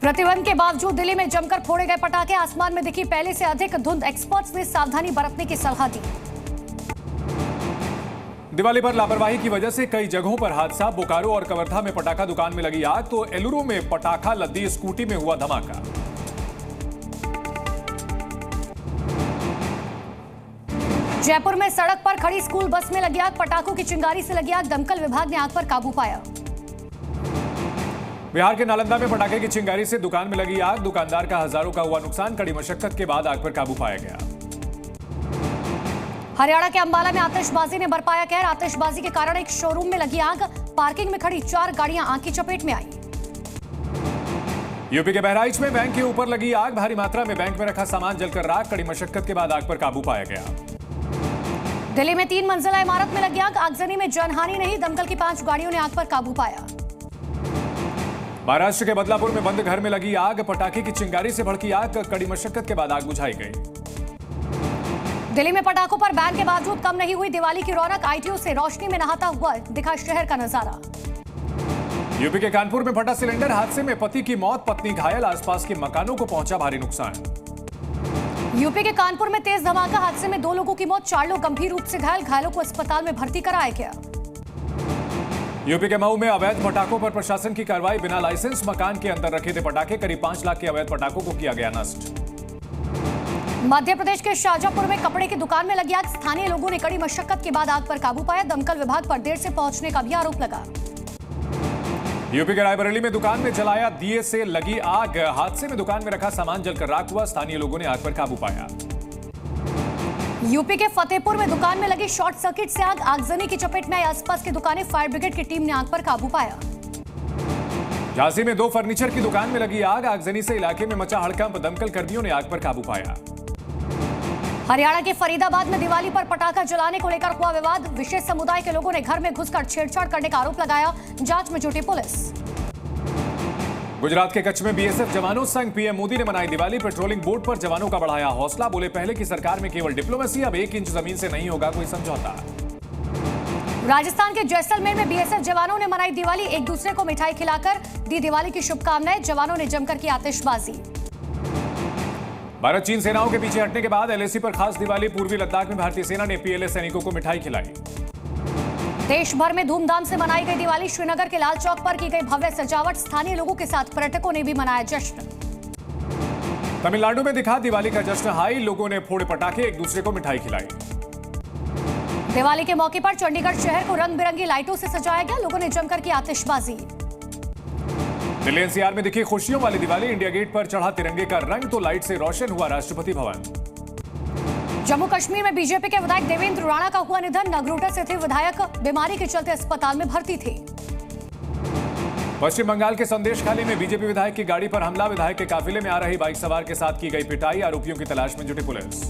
प्रतिबंध के बावजूद दिल्ली में जमकर फोड़े गए पटाखे, आसमान में दिखी पहले से अधिक धुंध, एक्सपर्ट्स ने सावधानी बरतने की सलाह दी। दिवाली पर लापरवाही की वजह से कई जगहों पर हादसा, बोकारो और कवर्धा में पटाखा दुकान में लगी आग, तो एलुरु में पटाखा लद्दी स्कूटी में हुआ धमाका। जयपुर में सड़क पर खड़ी स्कूल बस में लगी आग, पटाखों की चिंगारी से लगी आग, दमकल विभाग ने आग पर काबू पाया। बिहार के नालंदा में पटाखे की चिंगारी से दुकान में लगी आग, दुकानदार का हजारों का हुआ नुकसान, कड़ी मशक्कत के बाद आग पर काबू पाया गया। हरियाणा के अंबाला में आतिशबाजी ने बरपाया कहर, आतिशबाजी के कारण एक शोरूम में लगी आग, पार्किंग में खड़ी 4 गाड़ियां आग की चपेट में आई। यूपी के बहराइच में बैंक के ऊपर लगी आग, भारी मात्रा में बैंक में रखा सामान जलकर राख, कड़ी मशक्कत के बाद आग पर काबू पाया गया। दिल्ली में 3 मंजिला इमारत में लगी आग, आगजनी में जनहानि नहीं, दमकल की 5 गाड़ियों ने आग पर काबू पाया। महाराष्ट्र के बदलापुर में बंद घर में लगी आग, पटाखे की चिंगारी से भड़की आग, कड़ी मशक्कत के बाद आग बुझाई गई। दिल्ली में पटाखों पर बैन के बावजूद कम नहीं हुई दिवाली की रौनक, आईटीओ से रोशनी में नहाता हुआ दिखा शहर का नजारा। यूपी के कानपुर में फटा सिलेंडर, हादसे में पति की मौत, पत्नी घायल, आसपास के मकानों को पहुंचा भारी नुकसान। यूपी के कानपुर में तेज धमाका, हादसे में 2 लोगों की मौत, 4 लोग गंभीर रूप से घायल, घायलों को अस्पताल में भर्ती कराया गया। यूपी के मऊ में अवैध पटाखों पर प्रशासन की कार्रवाई, बिना लाइसेंस मकान के अंदर रखे थे पटाखे, करीब 5 लाख के अवैध पटाखों को किया गया नष्ट। मध्य प्रदेश के शाजापुर में कपड़े की दुकान में लगी आग, स्थानीय लोगों ने कड़ी मशक्कत के बाद आग पर काबू पाया, दमकल विभाग पर देर से पहुंचने का भी आरोप लगा। यूपी के रायबरेली में दुकान में जलाया दिए से लगी आग, हादसे में दुकान में रखा सामान जलकर राख हुआ, स्थानीय लोगों ने आग पर काबू पाया। यूपी के फतेहपुर में दुकान में लगी शॉर्ट सर्किट से आग, आगजनी की चपेट में आई आसपास की दुकानें, फायर ब्रिगेड की टीम ने आग पर काबू पाया। झांसी में 2 फर्नीचर की दुकान में लगी आग, आगजनी से इलाके में मचा हड़कंप, दमकल कर्मियों ने आग पर काबू पाया। हरियाणा के फरीदाबाद में दिवाली पर पटाखा जलाने को लेकर हुआ विवाद, विशेष समुदाय के लोगों ने घर में घुसकर छेड़छाड़ करने का आरोप लगाया, जांच में जुटी पुलिस। गुजरात के कच्छ में बीएसएफ जवानों संग पीएम मोदी ने मनाई दिवाली, पेट्रोलिंग बोट पर जवानों का बढ़ाया हौसला, बोले पहले की सरकार में केवल डिप्लोमेसी, अब 1 इंच जमीन से नहीं होगा कोई समझौता। राजस्थान के जैसलमेर में बीएसएफ जवानों ने मनाई दिवाली, एक दूसरे को मिठाई खिलाकर दी दिवाली की शुभकामनाएं, जवानों ने जमकर की आतिशबाजी। भारत चीन सेनाओं के पीछे हटने के बाद एलएसी पर खास दिवाली, पूर्वी लद्दाख में भारतीय सेना ने पीएलए सैनिकों को मिठाई खिलाई। देश भर में धूमधाम से मनाई गई दिवाली, श्रीनगर के लाल चौक पर की गई भव्य सजावट, स्थानीय लोगों के साथ पर्यटकों ने भी मनाया जश्न। तमिलनाडु में दिखा दिवाली का जश्न हाई, लोगों ने फोड़े पटाखे, एक दूसरे को मिठाई खिलाई। दिवाली के मौके पर चंडीगढ़ शहर को रंग बिरंगी लाइटों से सजाया गया, लोगों ने जमकर की आतिशबाजी। दिल्ली एनसीआर में दिखी खुशियों वाली दिवाली, इंडिया गेट पर चढ़ा तिरंगे का रंग, तो लाइट से रोशन हुआ राष्ट्रपति भवन। जम्मू कश्मीर में बीजेपी के विधायक देवेंद्र राणा का हुआ निधन, नगरोटा से थे विधायक, बीमारी के चलते अस्पताल में भर्ती थे। पश्चिम बंगाल के संदेशखाली में बीजेपी विधायक की गाड़ी पर हमला, विधायक के काफिले में आ रही बाइक सवार के साथ की गई पिटाई, आरोपियों की तलाश में जुटी पुलिस।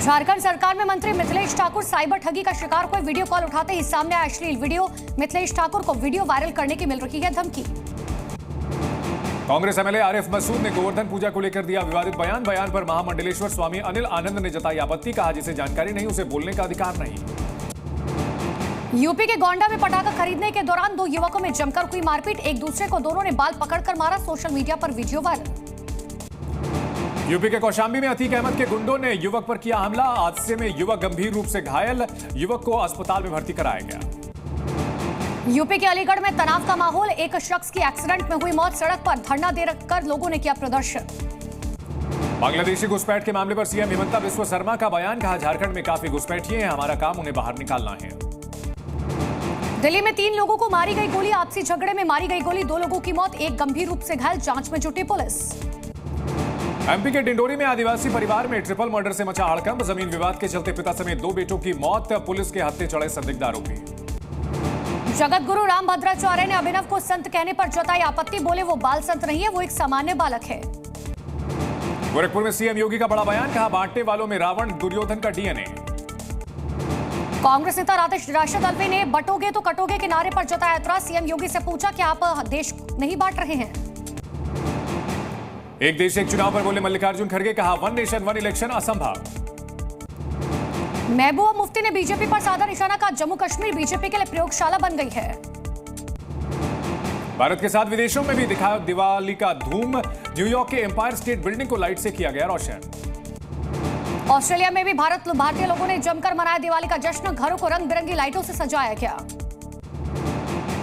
झारखंड सरकार में मंत्री मिथिलेश ठाकुर साइबर ठगी का शिकार हुए, वीडियो कॉल उठाते ही सामने आया अश्लील वीडियो, मिथिलेश ठाकुर को वीडियो वायरल करने की मिल रही है धमकी। कांग्रेस एमएलए आरिफ मसूद ने गोवर्धन पूजा को लेकर दिया विवादित बयान पर महामंडलेश्वर स्वामी अनिल आनंद ने जताई आपत्ति, कहा जिसे जानकारी नहीं उसे बोलने का अधिकार नहीं। यूपी के गोंडा में पटाखा खरीदने के दौरान 2 युवकों में जमकर हुई मारपीट, एक दूसरे को दोनों ने बाल पकड़कर मारा, सोशल मीडिया पर वीडियो वायरल। यूपी के कौशाम्बी में अतीक अहमद के गुंडों ने युवक पर किया हमला, हादसे में युवक गंभीर रूप से घायल, युवक को अस्पताल में भर्ती कराया गया। यूपी के अलीगढ़ में तनाव का माहौल, एक शख्स की एक्सीडेंट में हुई मौत, सड़क पर धरना देकर लोगों ने किया प्रदर्शन। बांग्लादेशी घुसपैठ के मामले पर सीएम हिमंता बिस्वा शर्मा का बयान, कहा झारखंड में काफी घुसपैठिए हैं, हमारा काम उन्हें बाहर निकालना है। दिल्ली में 3 लोगों को मारी गई गोली, आपसी झगड़े में मारी गई गोली, 2 लोगों की मौत, एक गंभीर रूप से घायल, जांच में जुटी पुलिस। एमपी के डिंडोरी में आदिवासी परिवार में ट्रिपल मर्डर से मचा हड़कंप, जमीन विवाद के चलते पिता समेत 2 बेटों की मौत, पुलिस के हत्थे चढ़े संदिग्ध आरोपी। जगत गुरु रामभद्राचार्य ने अभिनव को संत कहने पर जताई आपत्ति, बोले वो बाल संत नहीं है, वो एक सामान्य बालक है। गोरखपुर में सीएम योगी का बड़ा बयान, कहा बांटने वालों में रावण दुर्योधन का डीएनए। कांग्रेस नेता राशिद अल्वी ने बटोगे तो कटोगे के नारे पर जताया ऐतराज, सीएम योगी से पूछा कि आप देश नहीं बांट रहे हैं। एक देश एक चुनाव पर बोले मल्लिकार्जुन खड़गे, कहा 1 नेशन 1 इलेक्शन असंभव। महबूबा मुफ्ती ने बीजेपी पर साधा निशाना, कहा जम्मू कश्मीर बीजेपी के लिए प्रयोगशाला बन गई है। भारत के साथ विदेशों में भी दिखाया दिवाली का धूम। न्यूयॉर्क के एम्पायर स्टेट बिल्डिंग को लाइट से किया गया रोशन। ऑस्ट्रेलिया में भी भारतीय लोगों ने जमकर मनाया दिवाली का जश्न। घरों को रंग बिरंगी लाइटों से सजाया गया।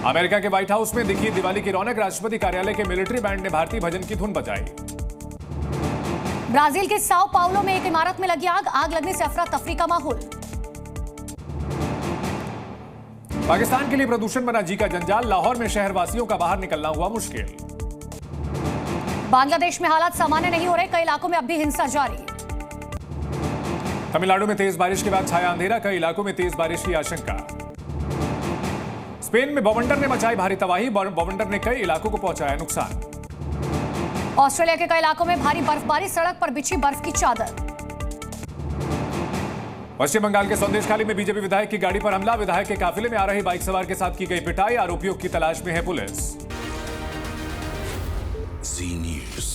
अमेरिका के व्हाइट हाउस में दिखी दिवाली की रौनक। राष्ट्रपति कार्यालय के मिलिट्री बैंड ने भारतीय भजन की धुन बजाई। ब्राजील के साओ पाउलो में एक इमारत में लगी आग। आग लगने से अफरा तफरी का माहौल। पाकिस्तान के लिए प्रदूषण बना जी का जंजाल। लाहौर में शहरवासियों का बाहर निकलना हुआ मुश्किल। बांग्लादेश में हालात सामान्य नहीं हो रहे। कई इलाकों में अब भी हिंसा जारी। तमिलनाडु में तेज बारिश के बाद छाया अंधेरा। कई इलाकों में तेज बारिश की आशंका। स्पेन में बवंडर ने मचाई भारी तबाही। बवंडर ने कई इलाकों को पहुंचाया नुकसान। ऑस्ट्रेलिया के कई इलाकों में भारी बर्फबारी। सड़क पर बिछी बर्फ की चादर। पश्चिम बंगाल के संदेशखाली में बीजेपी विधायक की गाड़ी पर हमला। विधायक के काफिले में आ रही बाइक सवार के साथ की गई पिटाई। आरोपियों की तलाश में है पुलिस। Z News।